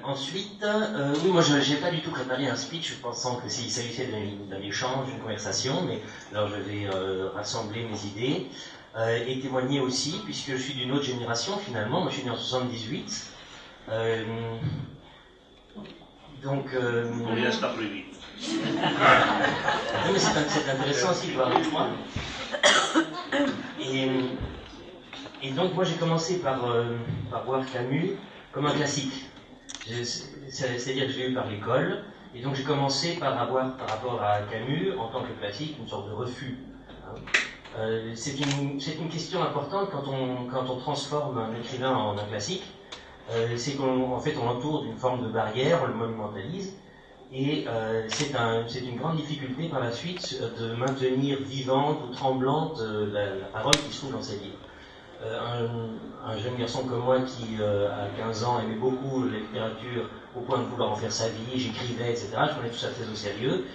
Ensuite, oui, moi je n'ai pas du tout préparé un speech pensant que s'il s'agissait d'un échange, d'une conversation, mais alors je vais rassembler mes idées et témoigner aussi, puisque je suis d'une autre génération finalement. Moi je suis né en 78. Donc. On y laisse pas plus vite. Non, mais c'est intéressant aussi de voir les trois. Et donc moi j'ai commencé par voir Camus comme un classique. C'est-à-dire que je l'ai eu par l'école, et donc j'ai commencé par avoir, par rapport à Camus, en tant que classique, une sorte de refus. C'est une question importante quand on transforme un écrivain en un classique. C'est qu'en fait on l'entoure d'une forme de barrière, on le monumentalise, et c'est une grande difficulté par la suite de maintenir vivante ou tremblante la parole qui se trouve dans ses livres. Un jeune garçon comme moi qui, à 15 ans, aimait beaucoup la littérature au point de vouloir en faire sa vie, j'écrivais, etc. Je prenais tout ça très au sérieux.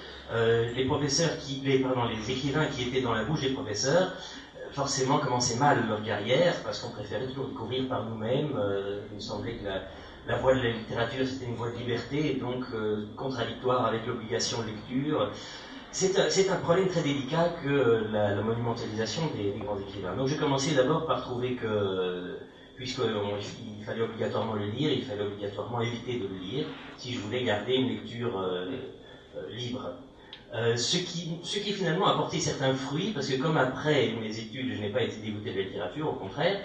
Les écrivains qui étaient dans la bouche des professeurs, forcément commençaient mal leur carrière parce qu'on préférait toujours découvrir par nous-mêmes. Il me semblait que la voie de la littérature c'était une voie de liberté et donc contradictoire avec l'obligation de lecture. C'est un problème très délicat que la monumentalisation des grands écrivains. Donc j'ai commencé d'abord par trouver que, puisqu'il fallait obligatoirement le lire, il fallait obligatoirement éviter de le lire, si je voulais garder une lecture libre. Ce qui finalement a porté certains fruits, parce que comme après mes études, je n'ai pas été dégoûté de la littérature, au contraire,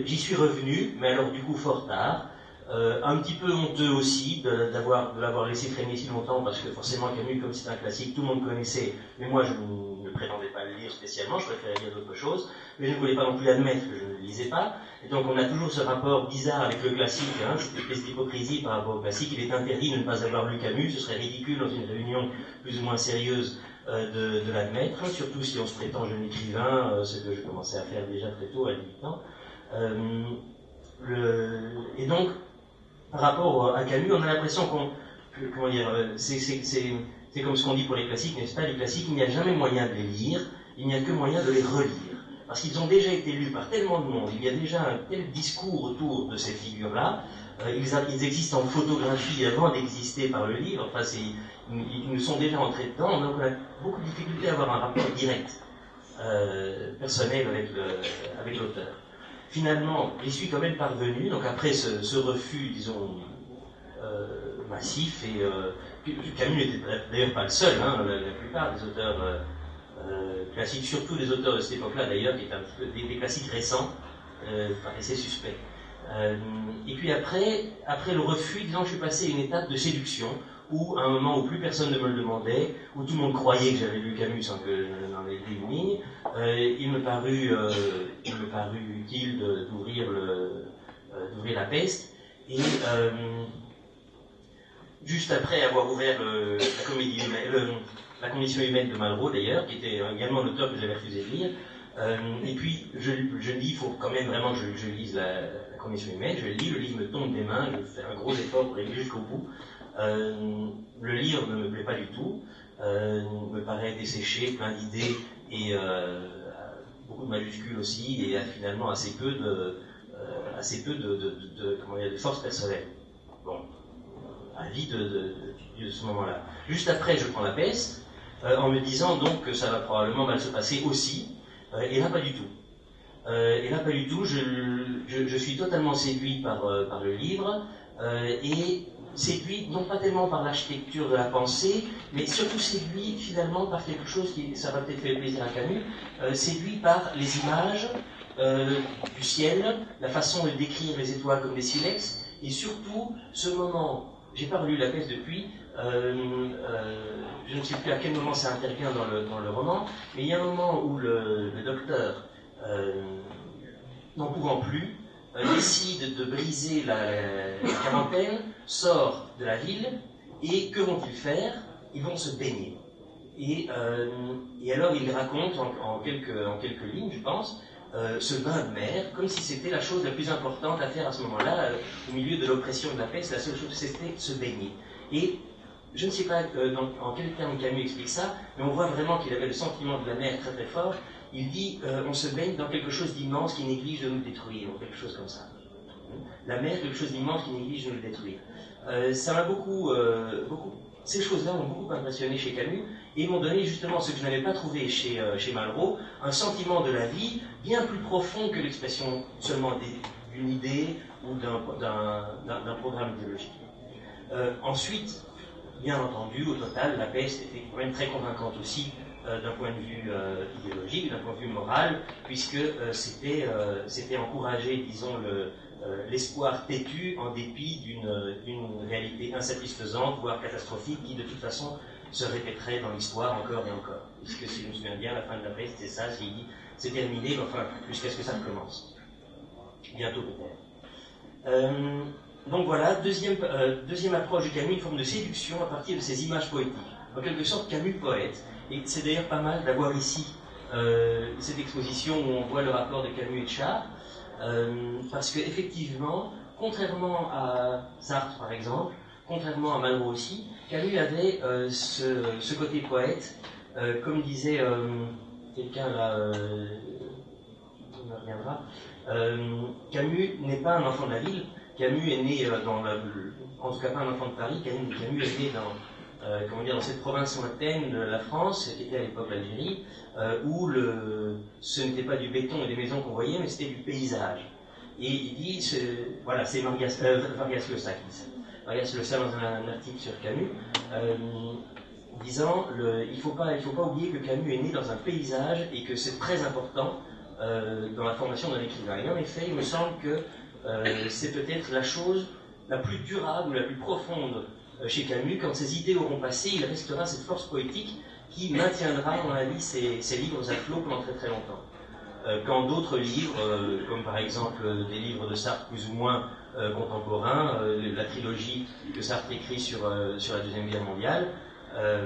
j'y suis revenu, mais alors du coup fort tard. Un petit peu honteux aussi de l'avoir laissé traîner si longtemps, parce que forcément Camus, comme c'est un classique, tout le monde connaissait, mais moi je ne prétendais pas le lire spécialement, je préférais lire d'autres choses, mais je ne voulais pas non plus admettre que je ne le lisais pas, et donc on a toujours ce rapport bizarre avec le classique, cette espèce d'hypocrisie par rapport au classique. Il est interdit de ne pas avoir lu Camus, ce serait ridicule dans une réunion plus ou moins sérieuse de l'admettre, surtout si on se prétend jeune écrivain, ce que je commençais à faire déjà très tôt, à 18 ans. Et donc, par rapport à Camus, on a l'impression c'est comme ce qu'on dit pour les classiques, n'est-ce pas? Les classiques, il n'y a jamais moyen de les lire, il n'y a que moyen de les relire. Parce qu'ils ont déjà été lus par tellement de monde, il y a déjà un tel discours autour de ces figures-là, ils existent en photographie avant d'exister par le livre, enfin, ils nous sont déjà entrés dedans, donc on a beaucoup de difficultés à avoir un rapport direct, personnel avec l'auteur. Finalement, j'y suis quand même parvenu, donc après ce refus, disons, massif, et Camus n'était d'ailleurs pas le seul, la plupart des auteurs classiques, surtout des auteurs de cette époque-là d'ailleurs, qui étaient un petit peu des classiques récents, paraissaient suspects. Et puis après le refus, disons, je suis passé à une étape de séduction, où à un moment où plus personne ne me le demandait, où tout le monde croyait que j'avais lu Camus sans que je n'en ai dit une ligne, il me parut utile d'ouvrir La Peste, et juste après avoir ouvert la Condition humaine de Malraux d'ailleurs, qui était également l'auteur que j'avais refusé de lire, et puis je me dis, il faut quand même vraiment que je lise la Condition humaine, je lis, le livre me tombe des mains, je fais un gros effort pour aller jusqu'au bout. Le livre ne me plaît pas du tout, me paraît desséché, plein d'idées et beaucoup de majuscules aussi, et finalement assez peu de force personnelle. Bon, avis de ce moment-là. Juste après, je prends La Peste, en me disant donc que ça va probablement mal se passer aussi, et là pas du tout. Je suis totalement séduit par le livre, et séduit non pas tellement par l'architecture de la pensée, mais surtout séduit finalement par quelque chose qui, ça va peut-être faire plaisir à Camus, séduit par les images du ciel, la façon de décrire les étoiles comme des silex, et surtout ce moment, j'ai pas relu La Peste depuis, je ne sais plus à quel moment ça intervient dans le roman, mais il y a un moment où le docteur, n'en pouvant plus, décide de briser la quarantaine, sort de la ville, et que vont-ils faire? Ils vont se baigner. Et alors il raconte en quelques lignes, je pense, ce bain de mer, comme si c'était la chose la plus importante à faire à ce moment-là, au milieu de l'oppression de la peste, la seule chose c'était se baigner. Et je ne sais pas en quel terme Camus explique ça, mais on voit vraiment qu'il avait le sentiment de la mer très très fort. Il dit on se baigne dans quelque chose d'immense qui néglige de nous détruire, ou quelque chose comme ça. La mer, quelque chose d'immense qui néglige de le détruire. Ça m'a ces choses-là m'ont beaucoup impressionné chez Camus et m'ont donné justement ce que je n'avais pas trouvé chez Malraux, un sentiment de la vie bien plus profond que l'expression seulement d'une idée ou d'un programme idéologique. Ensuite, bien entendu, au total, La Peste était quand même très convaincante aussi d'un point de vue idéologique, d'un point de vue moral, puisque c'était encourager, disons, l'espoir têtu en dépit d'une réalité insatisfaisante, voire catastrophique, qui de toute façon se répéterait dans l'histoire encore et encore. Puisque si je me souviens bien, la fin de La Peste, c'est ça, c'est terminé, mais enfin, jusqu'à ce que ça recommence. Bientôt peut-être. Donc voilà, deuxième approche de Camus, une forme de séduction à partir de ces images poétiques. En quelque sorte, Camus poète, et c'est d'ailleurs pas mal d'avoir ici cette exposition où on voit le rapport de Camus et de Chartres, parce qu'effectivement, contrairement à Sartre par exemple, contrairement à Malraux aussi, Camus avait ce côté poète, comme disait quelqu'un là, on y reviendra, Camus n'est pas un enfant de la ville, Camus est né en tout cas pas un enfant de Paris, Camus est né dans cette province lointaine de la France, qui était à l'époque l'Algérie, où ce n'était pas du béton et des maisons qu'on voyait, mais c'était du paysage. Et il dit, voilà, c'est Vargas Llosa qui dit ça. Vargas Llosa dans un article sur Camus, disant, il ne faut pas oublier que Camus est né dans un paysage et que c'est très important dans la formation d'un écrivain. Et en effet, il me semble que c'est peut-être la chose la plus durable, la plus profonde chez Camus. Quand ses idées auront passé, il restera cette force poétique qui maintiendra, à mon avis, ses livres à flot pendant très très longtemps. Quand d'autres livres, comme par exemple des livres de Sartre plus ou moins contemporains, la trilogie que Sartre écrit sur la Deuxième Guerre mondiale, là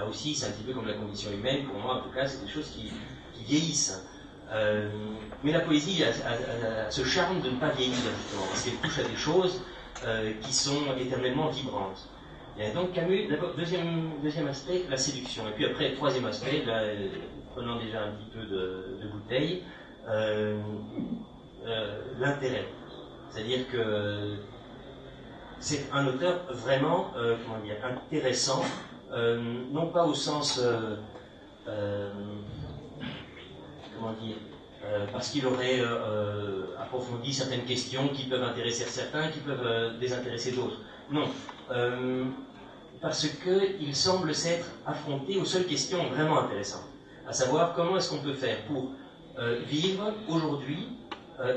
aussi, c'est un petit peu comme la condition humaine, pour moi en tout cas, c'est des choses qui vieillissent. Mais la poésie a ce charme de ne pas vieillir, justement, parce qu'elle touche à des choses qui sont éternellement vibrantes. Et donc Camus, d'abord, deuxième aspect, la séduction. Et puis après, troisième aspect, là, prenant déjà un petit peu de bouteille, l'intérêt. C'est-à-dire que c'est un auteur vraiment intéressant, non pas au sens parce qu'il aurait approfondi certaines questions qui peuvent intéresser certains, qui peuvent désintéresser d'autres. Non, parce qu'il semble s'être affronté aux seules questions vraiment intéressantes, à savoir comment est-ce qu'on peut faire pour vivre aujourd'hui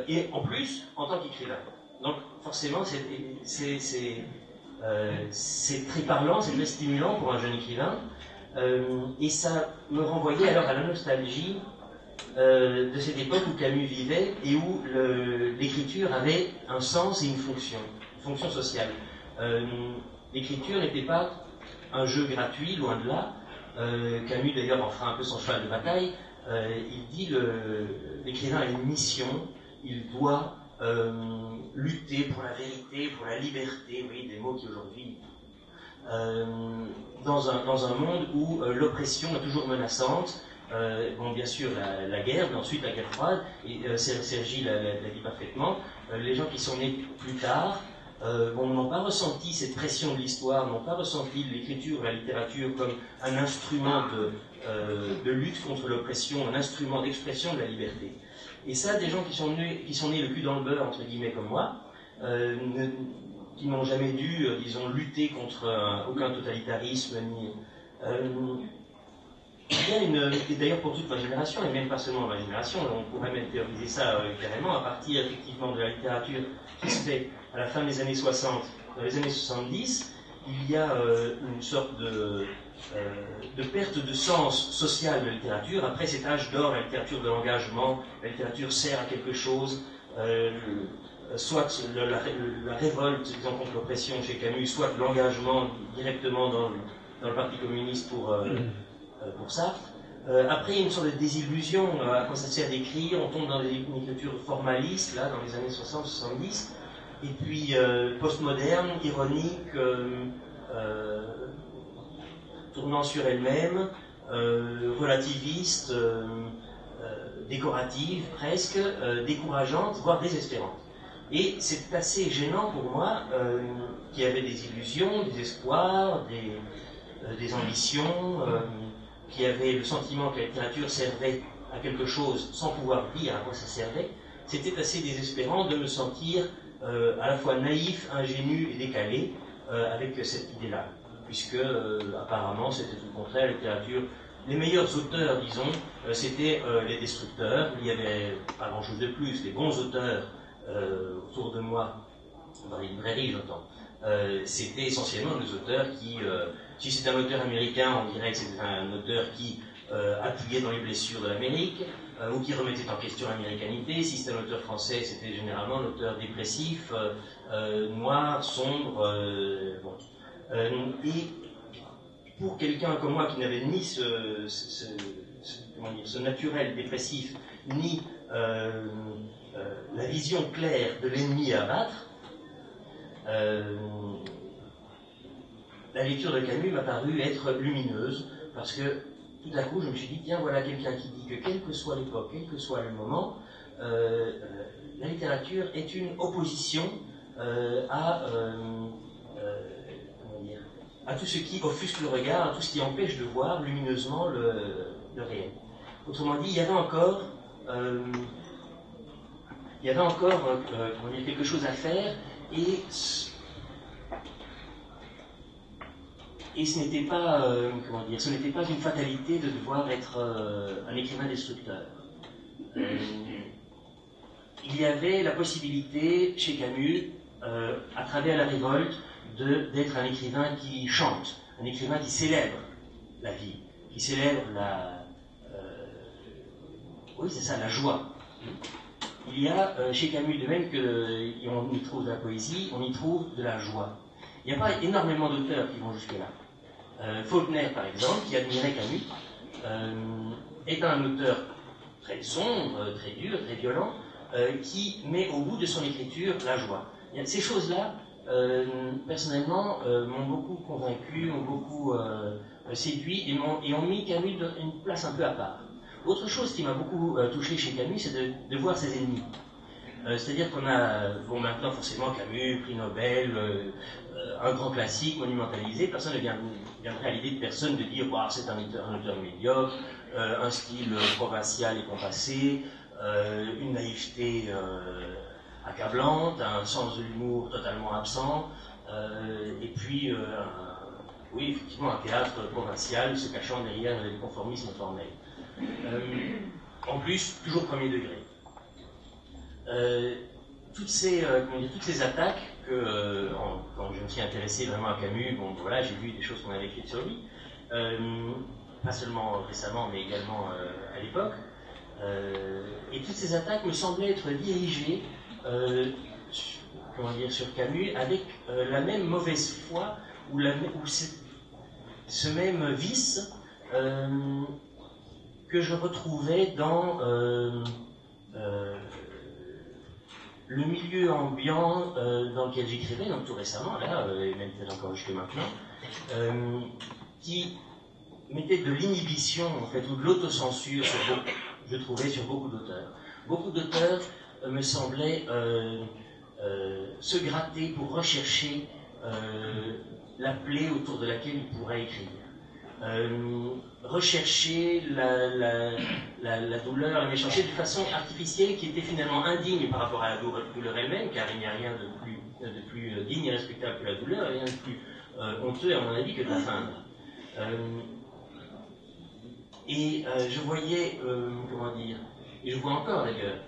et en plus en tant qu'écrivain. Donc forcément c'est très parlant, c'est très stimulant pour un jeune écrivain, et ça me renvoyait alors à la nostalgie de cette époque où Camus vivait et où l'écriture avait un sens et une fonction sociale. L'écriture n'était pas un jeu gratuit, loin de là. Camus d'ailleurs en fera un peu son cheval de bataille. Il dit l'écrivain a une mission, il doit lutter pour la vérité, pour la liberté, vous voyez des mots qui aujourd'hui dans un monde où l'oppression est toujours menaçante. Bon, bien sûr, la guerre, mais ensuite la guerre froide, et Sergi l'a dit parfaitement, les gens qui sont nés plus tard n'ont pas ressenti cette pression de l'histoire, n'ont pas ressenti l'écriture, la littérature comme un instrument de lutte contre l'oppression, un instrument d'expression de la liberté. Et ça, des gens qui sont nés le cul dans le beurre, entre guillemets, comme moi, qui n'ont jamais dû, disons, lutter contre aucun totalitarisme, et d'ailleurs pour toute ma génération, et même pas seulement ma génération, on pourrait même théoriser ça carrément à partir effectivement de la littérature qui se fait à la fin des années 60, dans les années 70, il y a une sorte de perte de sens social de la littérature. Après cet âge d'or, la littérature de l'engagement, la littérature sert à quelque chose, soit la révolte disons, contre l'oppression chez Camus, soit l'engagement directement dans le Parti communiste pour Sartre. Après, il y a une sorte de désillusion, à quoi ça sert d'écrire, on tombe dans une écriture formaliste, là, dans les années 60-70, et puis postmoderne, ironique, tournant sur elle-même, relativiste, décorative, presque décourageante, voire désespérante. Et c'est assez gênant pour moi, qui avait des illusions, des espoirs, des ambitions, qui avait le sentiment que la littérature servait à quelque chose sans pouvoir dire à quoi ça servait. C'était assez désespérant de me sentir à la fois naïf, ingénu et décalé avec cette idée-là, puisque apparemment c'était tout le contraire. La littérature, les meilleurs auteurs, disons, c'était les destructeurs. Il n'y avait pas grand-chose de plus. Les bons auteurs autour de moi, dans les librairies, j'entends, c'était essentiellement des auteurs qui, si c'est un auteur américain, on dirait que c'est un auteur qui appuyait dans les blessures de l'Amérique, ou qui remettait en question l'américanité. Si c'était un auteur français, c'était généralement un auteur dépressif, noir, sombre. Bon. Et pour quelqu'un comme moi qui n'avait ni ce naturel dépressif, ni la vision claire de l'ennemi à abattre, la lecture de Camus m'a paru être lumineuse, parce que tout à coup je me suis dit, tiens, voilà quelqu'un qui dit que quelle que soit l'époque, quel que soit le moment, la littérature est une opposition à tout ce qui offusque le regard, à tout ce qui empêche de voir lumineusement le réel. Autrement dit, il y avait encore quelque chose à faire, et ce n'était pas, ce n'était pas une fatalité de devoir être un écrivain destructeur. Il y avait la possibilité, chez Camus, à travers la révolte, d'être un écrivain qui chante, un écrivain qui célèbre la vie, qui célèbre la joie. Il y a chez Camus, de même qu'on y trouve de la poésie, on y trouve de la joie. Il n'y a pas énormément d'auteurs qui vont jusque-là. Faulkner, par exemple, qui admirait Camus, est un auteur très sombre, très dur, très violent, qui met au bout de son écriture la joie. Ces choses-là, personnellement, m'ont beaucoup convaincu, m'ont beaucoup séduit et ont mis Camus dans une place un peu à part. Autre chose qui m'a beaucoup touché chez Camus, c'est de voir ses ennemis. C'est-à-dire qu'on a, maintenant forcément Camus, prix Nobel, un grand classique monumentalisé, personne ne viendrait à l'idée de personne de dire c'est un auteur médiocre, un style provincial et compassé, une naïveté accablante, un sens de l'humour totalement absent, et puis effectivement un théâtre provincial se cachant derrière le conformisme formel. En plus, toujours premier degré. Toutes ces attaques que, quand je me suis intéressé vraiment à Camus, j'ai lu des choses qu'on avait écrites sur lui, pas seulement récemment, mais également à l'époque, et toutes ces attaques me semblaient être dirigées sur Camus avec la même mauvaise foi ou ce même vice que je retrouvais dans le milieu ambiant dans lequel j'écrivais, donc tout récemment, là, et même peut-être encore jusque maintenant, qui mettait de l'inhibition, en fait, ou de l'autocensure, je trouvais, sur beaucoup d'auteurs. Beaucoup d'auteurs me semblaient se gratter pour rechercher la plaie autour de laquelle ils pourraient écrire. Rechercher la douleur, la méchanceté de façon artificielle qui était finalement indigne par rapport à la douleur elle-même, car il n'y a rien de plus digne et respectable que la douleur, rien de plus honteux à mon avis que de la feindre. Je voyais, et je vois encore d'ailleurs,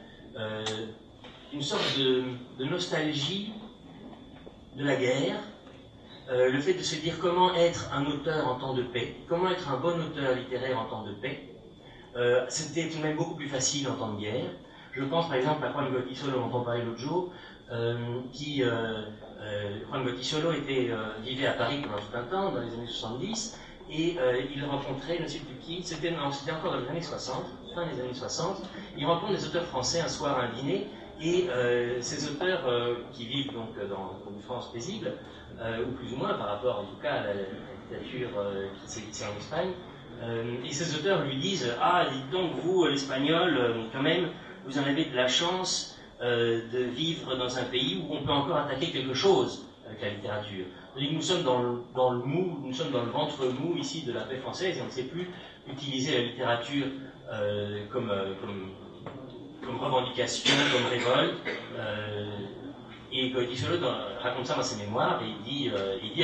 une sorte de nostalgie de la guerre, le fait de se dire comment être un auteur en temps de paix, comment être un bon auteur littéraire en temps de paix. C'était tout de même beaucoup plus facile en temps de guerre. Je pense par exemple à Juan Goytisolo, dont on parlait l'autre jour, Juan Goytisolo vivait à Paris pendant tout un temps, dans les années 70, et il rencontrait, je ne sais plus qui, c'était encore dans les années 60, fin des années 60, il rencontre des auteurs français un soir à un dîner, et ces auteurs qui vivent donc dans une France paisible, ou plus ou moins par rapport en tout cas à la dictature qui s'est en Espagne, Et ces auteurs lui disent « Ah, dites donc, vous, l'Espagnol, quand même, vous en avez de la chance de vivre dans un pays où on peut encore attaquer quelque chose avec la littérature. Tandis que nous sommes dans le mou, nous sommes dans le ventre mou ici de la paix française et on ne sait plus utiliser la littérature comme revendication, comme révolte. Et Goethe raconte ça dans ses mémoires et il dit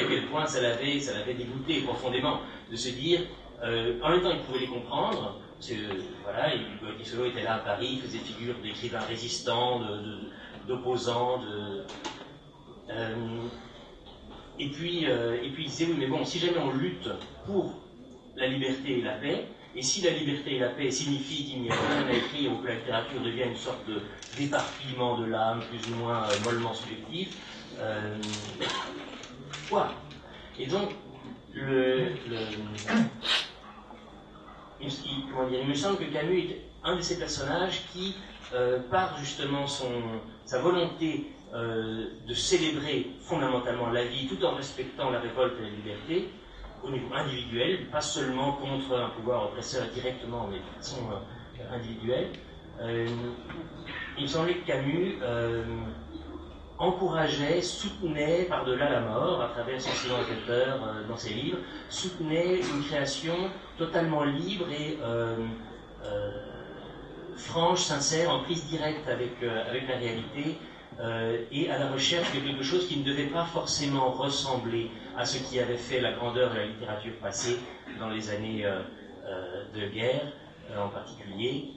à quel point ça l'avait dégoûté profondément de se dire, en même temps il pouvait les comprendre, parce que voilà, Goethe était là à Paris, il faisait figure d'écrivain résistant, d'opposant, et puis il disait oui mais bon, si jamais on lutte pour la liberté et la paix, et si la liberté et la paix signifient qu'il n'y a rien à écrire ou que la littérature devient une sorte d'éparpillement de l'âme, plus ou moins mollement subjectif, quoi. Et donc, il me semble que Camus est un de ces personnages qui, par justement sa volonté de célébrer fondamentalement la vie tout en respectant la révolte et la liberté, au niveau individuel, pas seulement contre un pouvoir oppresseur directement, mais de façon individuelle. Il me semblait que Camus encourageait, soutenait par-delà la mort, à travers son silence d'auteur dans ses livres, soutenait une création totalement libre et franche, sincère, en prise directe avec la réalité, et à la recherche de quelque chose qui ne devait pas forcément ressembler à ce qui avait fait la grandeur de la littérature passée dans les années de guerre en particulier,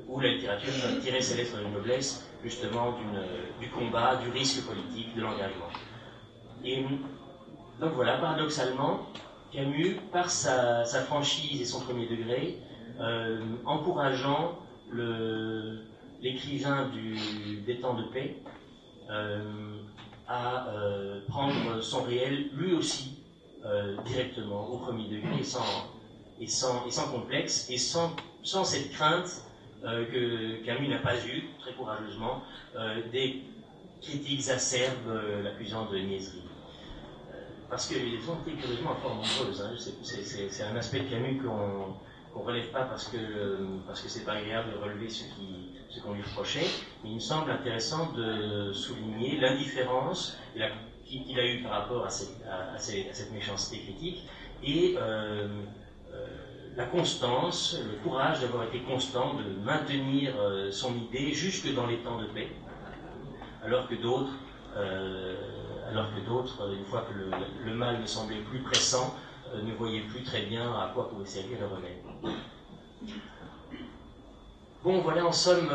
où la littérature tirait ses lettres de noblesse justement du combat, du risque politique, de l'engagement. Et donc voilà, paradoxalement, Camus, par sa franchise et son premier degré, encourageant l'écrivain des temps de paix à prendre son réel lui aussi directement au premier degré et sans complexe et sans cette crainte que Camus n'a pas eue, très courageusement, des critiques acerbes l'accusant de niaiserie. Parce qu'elles ont été curieusement fort nombreuses. Hein. C'est un aspect de Camus qu'on ne relève pas parce que c'est pas agréable de relever ce qu'on lui reprochait, mais il me semble intéressant de souligner l'indifférence qu'il a eue par rapport à cette méchanceté critique et la constance, le courage d'avoir été constant, de maintenir son idée jusque dans les temps de paix, alors que d'autres, une fois que le mal ne semblait plus pressant, ne voyaient plus très bien à quoi pouvait servir le remède. Bon, voilà en somme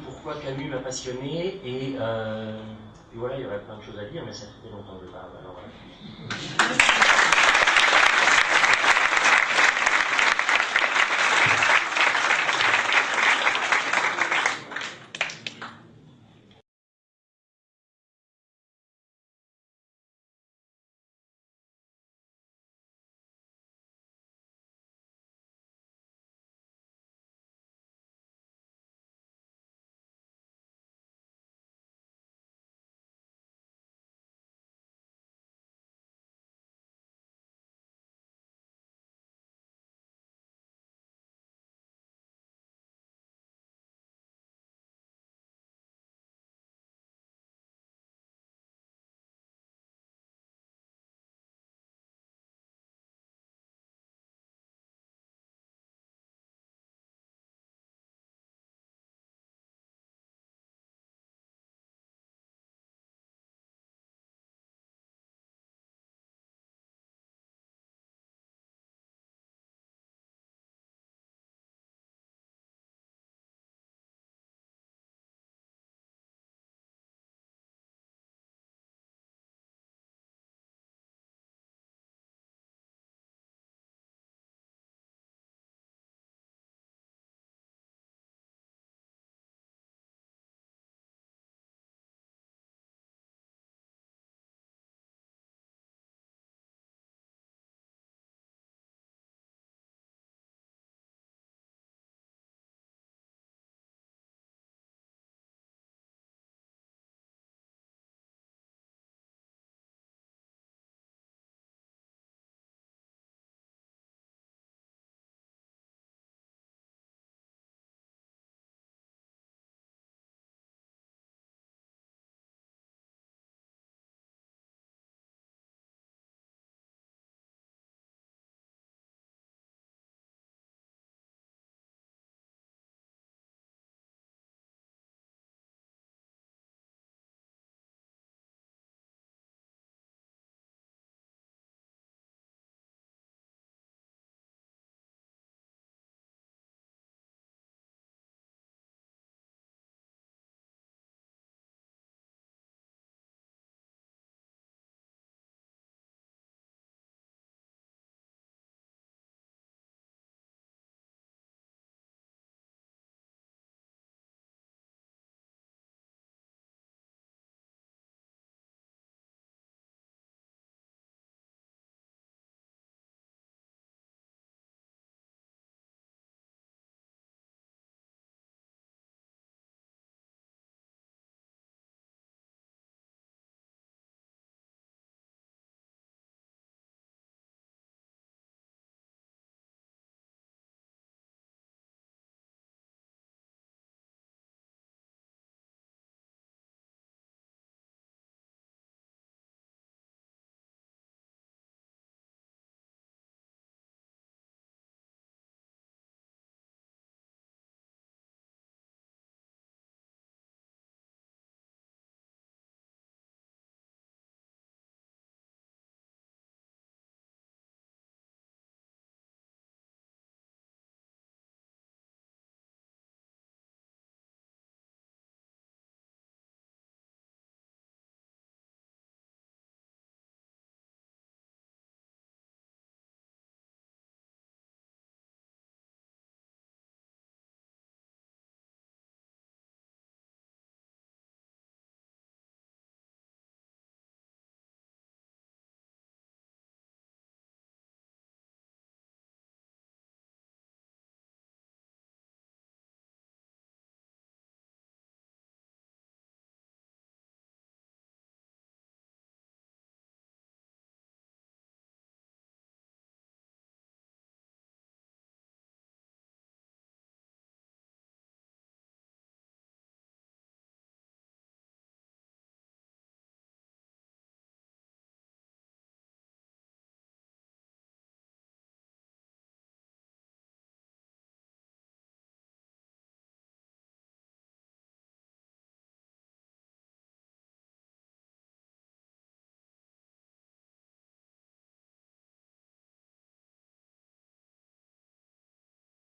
pourquoi Camus m'a passionné, et voilà, il y aurait plein de choses à dire, mais ça fait longtemps que je parle, alors voilà.